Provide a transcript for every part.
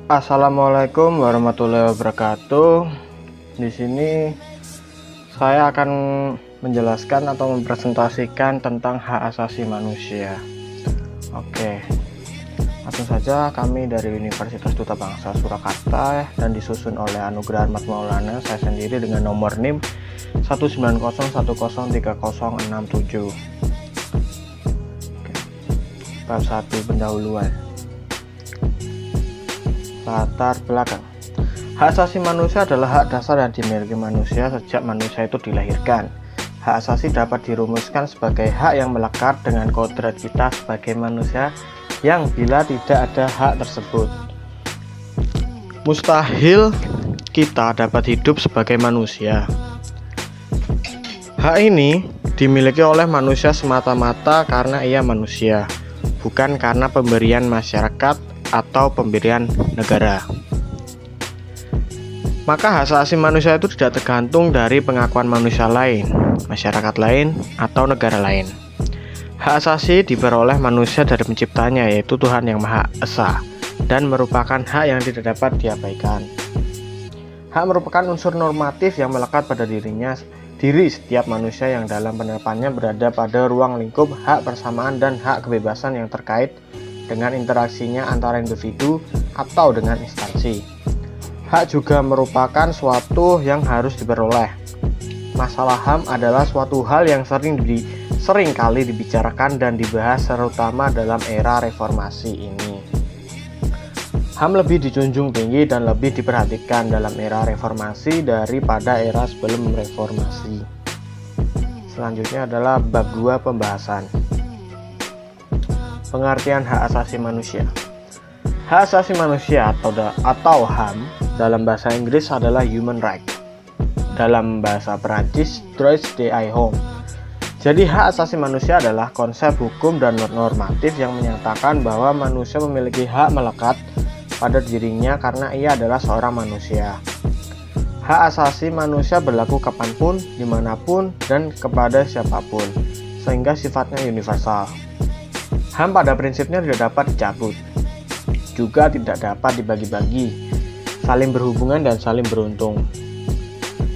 Assalamualaikum warahmatullahi wabarakatuh. Di sini saya akan menjelaskan atau mempresentasikan tentang hak asasi manusia. Oke, langsung saja. Kami dari Universitas Duta Bangsa Surakarta dan disusun oleh Anugerah Ahmad Maulana. Saya sendiri dengan nomor NIM 190103067. Oke. Bab 1, pendahuluan. Latar belakang. Hak asasi manusia adalah hak dasar yang dimiliki manusia sejak manusia itu dilahirkan. Hak asasi dapat dirumuskan sebagai hak yang melekat dengan kodrat kita sebagai manusia yang bila tidak ada hak tersebut, mustahil kita dapat hidup sebagai manusia. Hak ini dimiliki oleh manusia semata-mata karena ia manusia, bukan karena pemberian masyarakat atau pemberian negara. Maka hak asasi manusia itu tidak tergantung dari pengakuan manusia lain, masyarakat lain, atau negara lain. Hak asasi diperoleh manusia dari penciptanya, yaitu Tuhan Yang Maha Esa, dan merupakan hak yang tidak dapat diabaikan. Hak merupakan unsur normatif yang melekat pada diri setiap manusia yang dalam penerapannya berada pada ruang lingkup hak persamaan dan hak kebebasan yang terkait dengan interaksinya antara individu atau dengan instansi. Hak juga merupakan suatu yang harus diperoleh. Masalah HAM adalah suatu hal yang sering kali dibicarakan dan dibahas terutama dalam era reformasi ini. HAM lebih dijunjung tinggi dan lebih diperhatikan dalam era reformasi daripada era sebelum reformasi. Selanjutnya adalah bab 2, pembahasan. Pengertian hak asasi manusia. Hak asasi manusia atau HAM dalam bahasa Inggris adalah human right. Dalam bahasa Perancis, droits de l'homme. Jadi hak asasi manusia adalah konsep hukum dan normatif yang menyatakan bahwa manusia memiliki hak melekat pada dirinya karena ia adalah seorang manusia. Hak asasi manusia berlaku kapanpun, dimanapun, dan kepada siapapun, sehingga sifatnya universal. HAM pada prinsipnya tidak dapat dicabut, juga tidak dapat dibagi-bagi, saling berhubungan dan saling beruntung.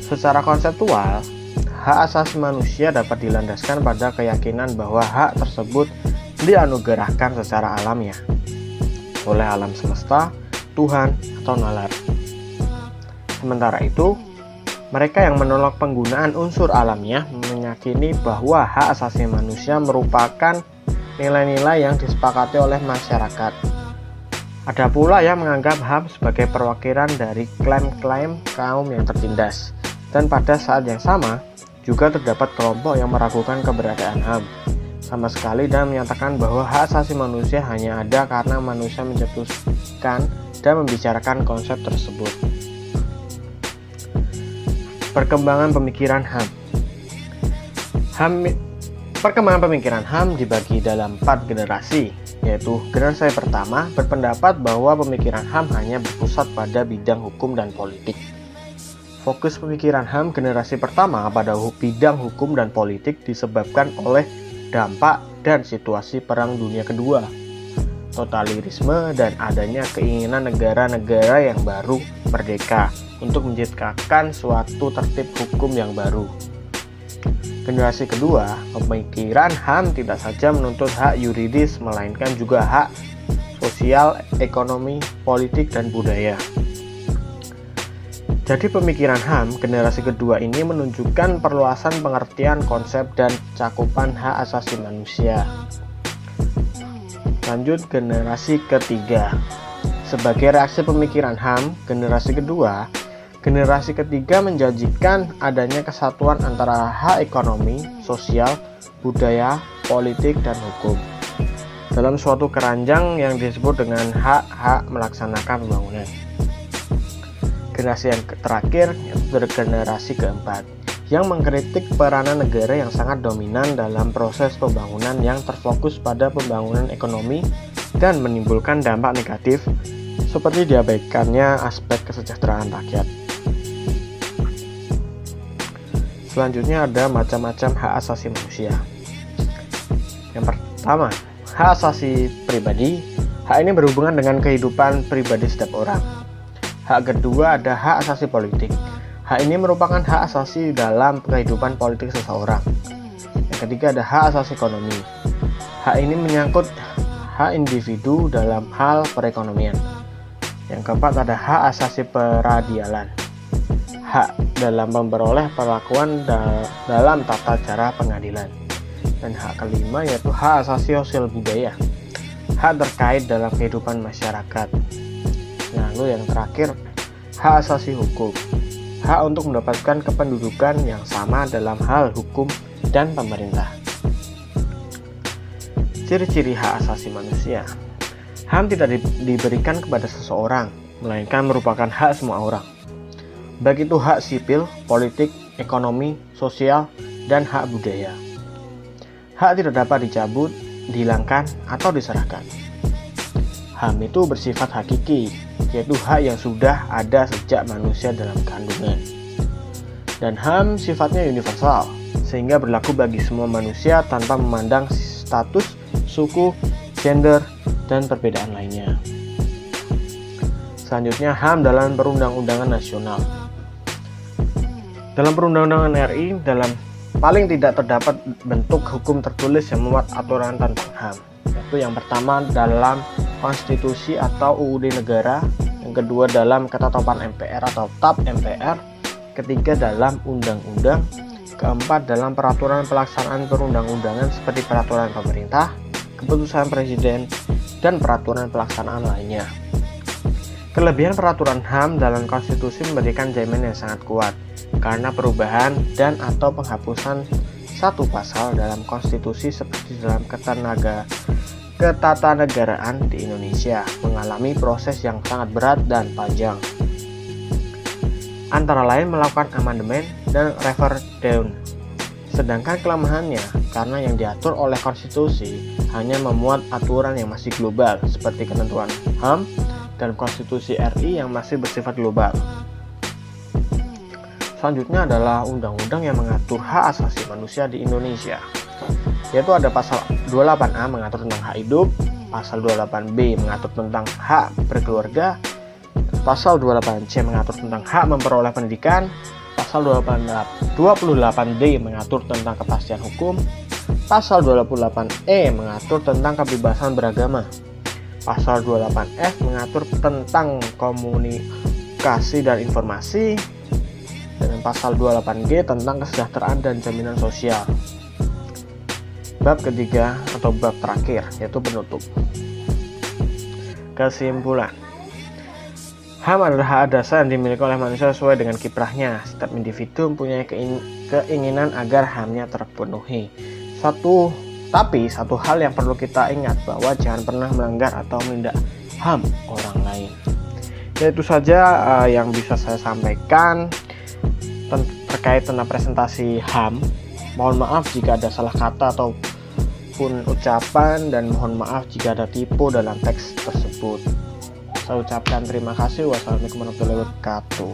Secara konseptual, hak asasi manusia dapat dilandaskan pada keyakinan bahwa hak tersebut dianugerahkan secara alamiah oleh alam semesta, Tuhan, atau nalar. Sementara itu, mereka yang menolak penggunaan unsur alamiah meyakini bahwa hak asasi manusia merupakan nilai-nilai yang disepakati oleh masyarakat. Ada pula yang menganggap HAM sebagai perwakilan dari klaim-klaim kaum yang tertindas. Dan pada saat yang sama, juga terdapat kelompok yang meragukan keberadaan HAM sama sekali dan menyatakan bahwa hak asasi manusia hanya ada karena manusia mencetuskan dan membicarakan konsep tersebut. Perkembangan pemikiran HAM. Perkembangan pemikiran HAM dibagi dalam 4 generasi, yaitu generasi pertama berpendapat bahwa pemikiran HAM hanya berpusat pada bidang hukum dan politik. Fokus pemikiran HAM generasi pertama pada bidang hukum dan politik disebabkan oleh dampak dan situasi Perang Dunia Kedua, totalitarisme, dan adanya keinginan negara-negara yang baru merdeka untuk menciptakan suatu tertib hukum yang baru. Generasi kedua, pemikiran HAM tidak saja menuntut hak yuridis, melainkan juga hak sosial, ekonomi, politik, dan budaya. Jadi pemikiran HAM generasi kedua ini menunjukkan perluasan pengertian konsep dan cakupan hak asasi manusia. Lanjut generasi ketiga. Sebagai reaksi pemikiran HAM generasi kedua, generasi ketiga menjanjikan adanya kesatuan antara hak ekonomi, sosial, budaya, politik, dan hukum dalam suatu keranjang yang disebut dengan hak-hak melaksanakan pembangunan. Generasi yang terakhir yaitu generasi keempat yang mengkritik peranan negara yang sangat dominan dalam proses pembangunan yang terfokus pada pembangunan ekonomi dan menimbulkan dampak negatif seperti diabaikannya aspek kesejahteraan rakyat. Selanjutnya ada macam-macam hak asasi manusia. Yang pertama, hak asasi pribadi. Hak ini berhubungan dengan kehidupan pribadi setiap orang. Hak kedua ada hak asasi politik. Hak ini merupakan hak asasi dalam kehidupan politik seseorang. Yang ketiga ada hak asasi ekonomi. Hak ini menyangkut hak individu dalam hal perekonomian. Yang keempat ada hak asasi peradilan. Hak dalam memperoleh perlakuan dalam tata cara pengadilan. Dan hak kelima yaitu hak asasi sosial budaya. Hak terkait dalam kehidupan masyarakat. Lalu yang terakhir, hak asasi hukum. Hak untuk mendapatkan kependudukan yang sama dalam hal hukum dan pemerintah. Ciri-ciri hak asasi manusia. HAM tidak diberikan kepada seseorang, melainkan merupakan hak semua orang. Baik itu hak sipil, politik, ekonomi, sosial, dan hak budaya. Hak tidak dapat dicabut, dihilangkan, atau diserahkan. HAM itu bersifat hakiki, yaitu hak yang sudah ada sejak manusia dalam kandungan. Dan HAM sifatnya universal, sehingga berlaku bagi semua manusia tanpa memandang status, suku, gender, dan perbedaan lainnya. Selanjutnya HAM dalam perundang-undangan nasional. Dalam perundang-undangan RI, paling tidak terdapat bentuk hukum tertulis yang memuat aturan tentang HAM, yaitu yang pertama dalam konstitusi atau UUD negara, yang kedua dalam ketetapan MPR atau TAP MPR, ketiga dalam undang-undang, keempat dalam peraturan pelaksanaan perundang-undangan seperti peraturan pemerintah, keputusan presiden, dan peraturan pelaksanaan lainnya. Kelebihan peraturan HAM dalam konstitusi memberikan jaminan yang sangat kuat karena perubahan dan atau penghapusan satu pasal dalam konstitusi seperti dalam ketatanegaraan di Indonesia mengalami proses yang sangat berat dan panjang. Antara lain melakukan amandemen dan referendum. Sedangkan kelemahannya karena yang diatur oleh konstitusi hanya memuat aturan yang masih global seperti ketentuan HAM dan konstitusi RI yang masih bersifat global. Selanjutnya adalah undang-undang yang mengatur hak asasi manusia di Indonesia, yaitu ada pasal 28A mengatur tentang hak hidup, pasal 28B mengatur tentang hak berkeluarga, pasal 28C mengatur tentang hak memperoleh pendidikan, pasal 28D mengatur tentang kepastian hukum, pasal 28E mengatur tentang kebebasan beragama, pasal 28F mengatur tentang komunikasi dan informasi, dan pasal 28G tentang kesejahteraan dan jaminan sosial. Bab ketiga atau bab terakhir yaitu penutup. Kesimpulan, HAM adalah hak dasar yang dimiliki oleh manusia sesuai dengan kiprahnya. Setiap individu mempunyai keinginan agar HAM-nya terpenuhi. Tapi satu hal yang perlu kita ingat bahwa jangan pernah melanggar atau menindak HAM orang lain. Itu saja yang bisa saya sampaikan terkait tentang presentasi HAM. Mohon maaf jika ada salah kata ataupun ucapan, dan mohon maaf jika ada typo dalam teks tersebut. Saya ucapkan terima kasih. Wassalamualaikum warahmatullahi wabarakatuh.